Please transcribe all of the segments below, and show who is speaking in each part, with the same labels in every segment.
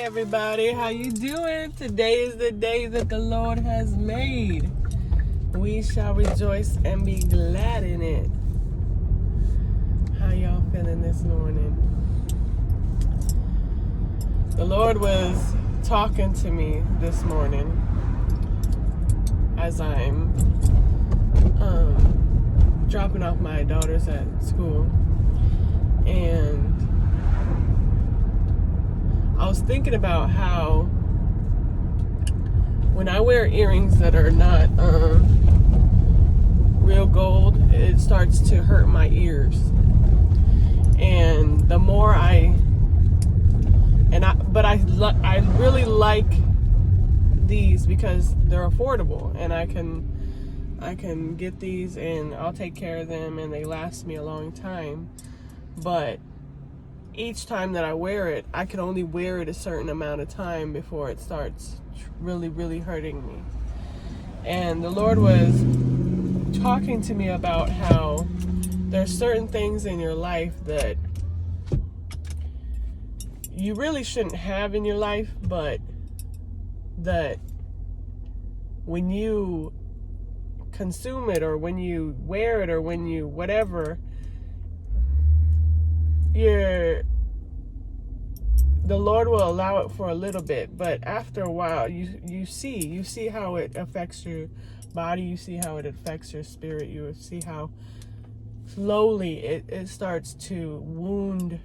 Speaker 1: everybody, how you doing? Today is the day that the Lord has made. We shall rejoice and be glad in it. How y'all feeling this morning? The Lord was talking to me this morning as I'm dropping off my daughters at school, and I was thinking about how when I wear earrings that are not real gold, it starts to hurt my ears. And the more I really like these because they're affordable, and I can get these and I'll take care of them and they last me a long time. But each time that I wear it, I can only wear it a certain amount of time before it starts really, really hurting me. And the Lord was talking to me about how there's certain things in your life that you really shouldn't have in your life, but that when you consume it, or when you wear it, or when you whatever, the Lord will allow it for a little bit, but after a while you see how it affects your body, you see how it affects your spirit, you see how slowly it starts to wound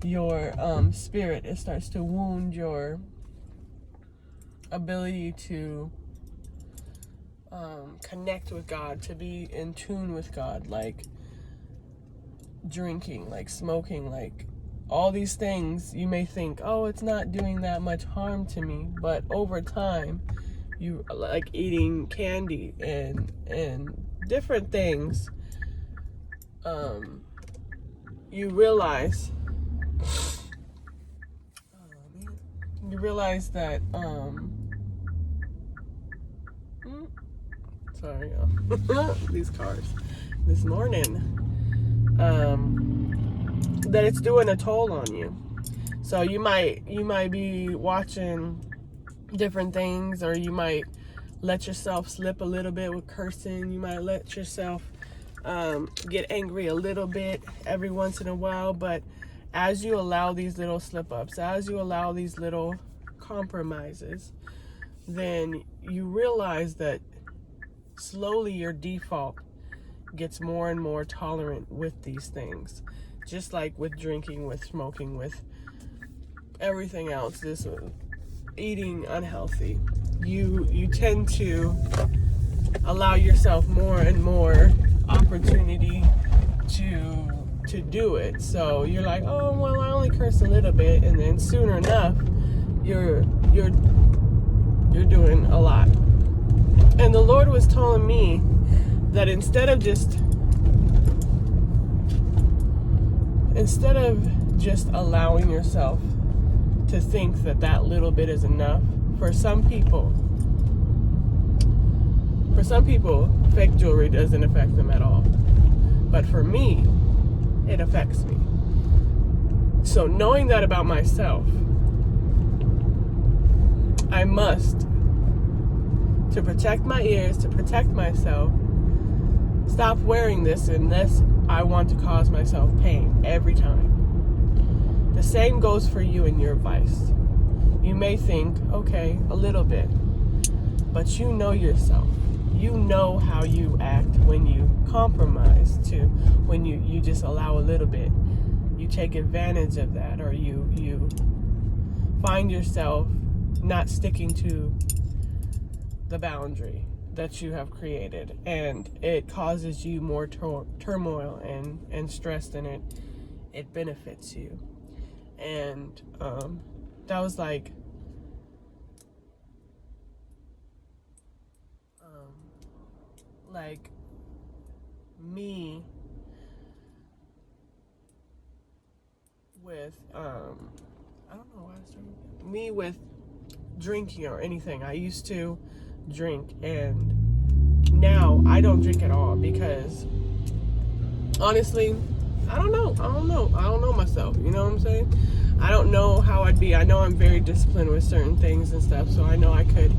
Speaker 1: your spirit. It starts to wound your ability to connect with God, to be in tune with God, like drinking, like smoking, like all these things. You may think, oh, it's not doing that much harm to me, but over time, you like eating candy and different things, you realize that sorry, these cars this morning, that it's doing a toll on you. So you might be watching different things, or you might let yourself slip a little bit with cursing. You might let yourself get angry a little bit every once in a while. But as you allow these little slip-ups, as you allow these little compromises, then you realize that slowly your default gets more and more tolerant with these things. Just like with drinking, with smoking, with everything else, this eating unhealthy, you tend to allow yourself more and more opportunity to do it. So you're like, oh well, I only curse a little bit, and then sooner enough you're doing a lot. And the Lord was telling me that instead of just allowing yourself to think that little bit is enough, for some people, fake jewelry doesn't affect them at all. But for me, it affects me. So knowing that about myself, I must, to protect my ears, to protect myself, stop wearing this unless I want to cause myself pain every time. The same goes for you and your vice. You may think, okay, a little bit, but you know yourself. You know how you act when you compromise, to when you just allow a little bit. You take advantage of that, or you find yourself not sticking to the boundary that you have created, and it causes you more turmoil and stress than it benefits you. And that was like me with I don't know why I started me with drinking or anything. I used to drink, and now I don't drink at all, because honestly, I don't know myself, you know what I'm saying? I don't know how I'd be. I know I'm very disciplined with certain things and stuff, so I know I could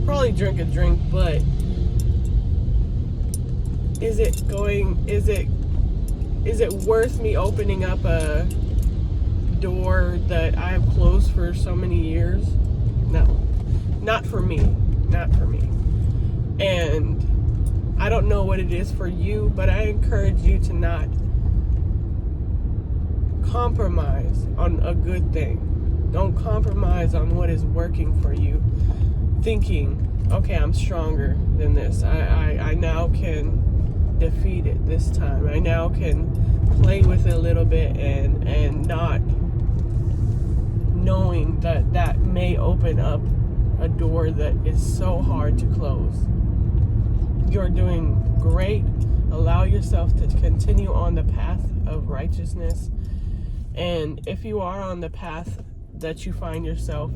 Speaker 1: probably drink a drink, but is it worth me opening up a door that I have closed for so many years? No, not for me. And I don't know what it is for you, but I encourage you to not compromise on a good thing. Don't compromise on what is working for you, thinking, okay, I'm stronger than this. I now can defeat it this time. I now can play with it a little bit and not knowing that may open up a door that is so hard to close. You're doing great. Allow yourself to continue on the path of righteousness. And if you are on the path that you find yourself,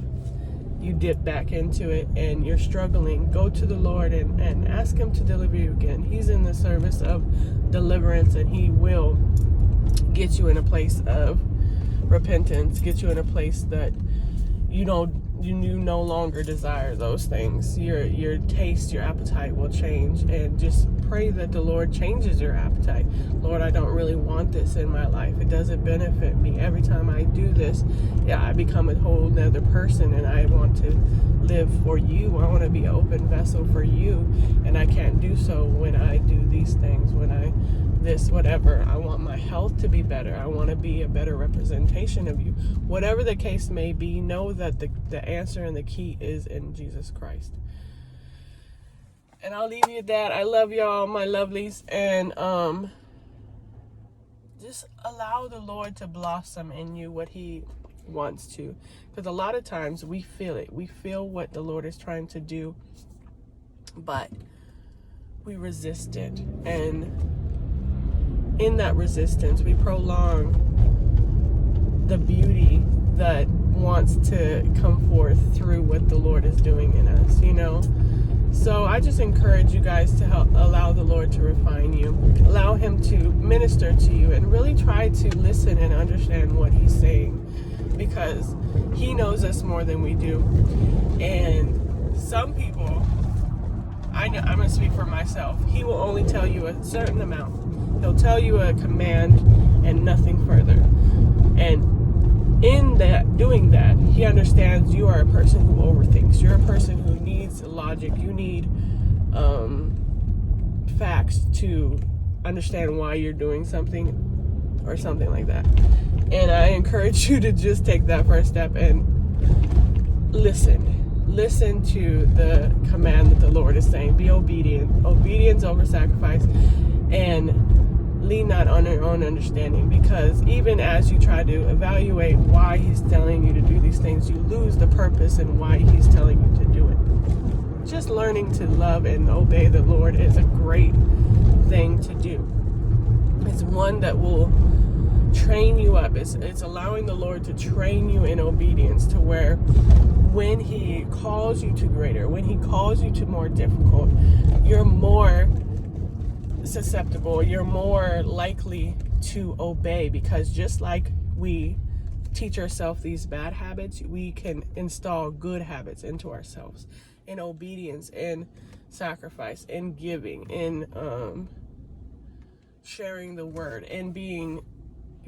Speaker 1: you dip back into it and you're struggling, go to the Lord and ask him to deliver you again. He's in the service of deliverance, and he will get you in a place of repentance, get you in a place that you no longer desire those things. Your taste, your appetite will change, and just pray that the Lord changes your appetite. Lord, I don't really want this in my life. It doesn't benefit me. Every time I do this, I become a whole nother person, and I want to live for you. I want to be an open vessel for you, and I can't do so when I do these things, whatever. I want my health to be better. I want to be a better representation of you. Whatever the case may be, know that the answer and the key is in Jesus Christ. And I'll leave you at that. I love y'all, my lovelies. And just allow the Lord to blossom in you what he wants to. Because a lot of times we feel it. We feel what the Lord is trying to do, but we resist it. And in that resistance, we prolong the beauty that wants to come forth through what the Lord is doing in us, So I just encourage you guys to allow the Lord to refine you, allow him to minister to you, and really try to listen and understand what he's saying, because he knows us more than we do. And some people, I'm going to speak for myself, he will only tell you a certain amount. He'll tell you a command and nothing further. And in that, doing that, he understands you are a person who overthinks. You're a person who needs logic. You need facts to understand why you're doing something or something like that. And I encourage you to just take that first step and listen. Listen to the command that the Lord is saying. Be obedient. Obedience over sacrifice. And lean not on your own understanding, because even as you try to evaluate why he's telling you to do these things, you lose the purpose and why he's telling you to do it. Just learning to love and obey the Lord is a great thing to do. It's one that will train you up. It's allowing the Lord to train you in obedience, to where when he calls you to greater, when he calls you to more difficult, you're more susceptible, you're more likely to obey, because just like we teach ourselves these bad habits, we can install good habits into ourselves in obedience, in sacrifice, in giving, in sharing the word, and being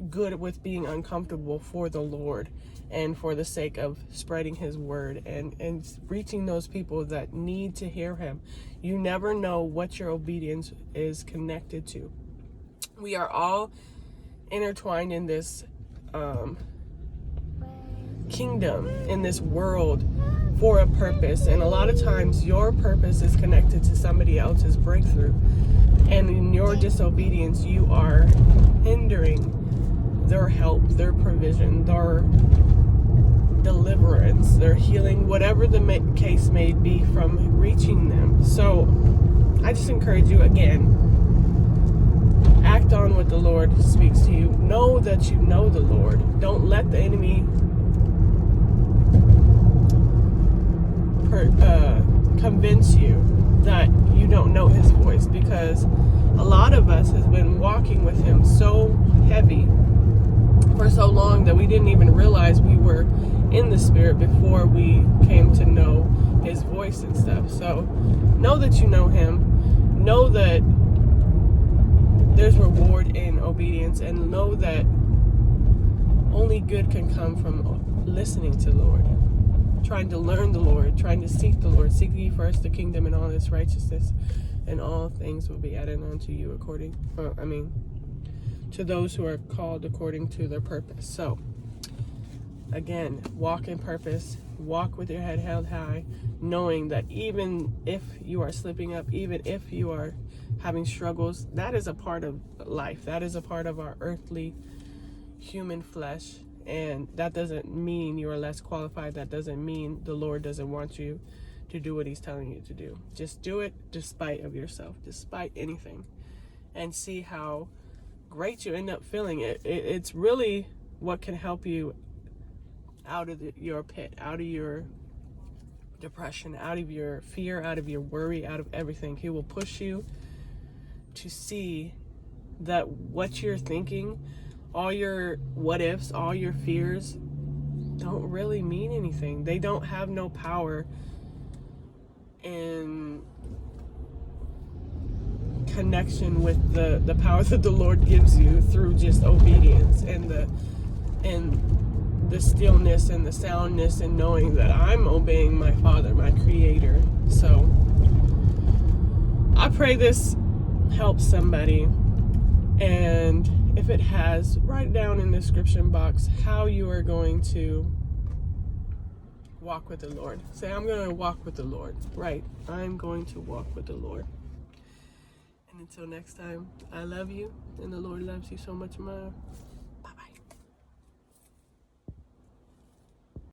Speaker 1: good with being uncomfortable for the Lord and for the sake of spreading his word and reaching those people that need to hear him. You never know what your obedience is connected to. We are all intertwined in this kingdom, in this world, for a purpose. And a lot of times your purpose is connected to somebody else's breakthrough. And in your disobedience, you are hindering their help, their provision, their deliverance, their healing, whatever the case may be, from reaching them. So I just encourage you again, act on what the Lord speaks to you. Know that you know the Lord. Don't let the enemy convince you that you don't know his voice, because a lot of us has been walking with him so heavy for so long that we didn't even realize we were in the Spirit before we came to know His voice and stuff. So know that you know Him. Know that there's reward in obedience, and know that only good can come from listening to the Lord, trying to learn the Lord, trying to seek the Lord. Seek ye first the kingdom and all its righteousness, and all things will be added unto you to those who are called according to their purpose. So again, walk in purpose, walk with your head held high, knowing that even if you are slipping up, even if you are having struggles, that is a part of life. That is a part of our earthly human flesh. And that doesn't mean you are less qualified. That doesn't mean the Lord doesn't want you to do what He's telling you to do. Just do it despite of yourself, despite anything, and see how great you end up feeling. It's really what can help you out of your pit, out of your depression, out of your fear, out of your worry, out of everything. He will push you to see that what you're thinking, all your what ifs, all your fears don't really mean anything. They don't have no power in connection with the power that the Lord gives you through just obedience and the stillness and the soundness and knowing that I'm obeying my Father, my Creator. So I pray this helps somebody, and if it has, write down in the description box how you are going to walk with the Lord. Say, I'm going to walk with the Lord. Right. I'm going to walk with the Lord. And until next time, I love you, and the Lord loves you so much more.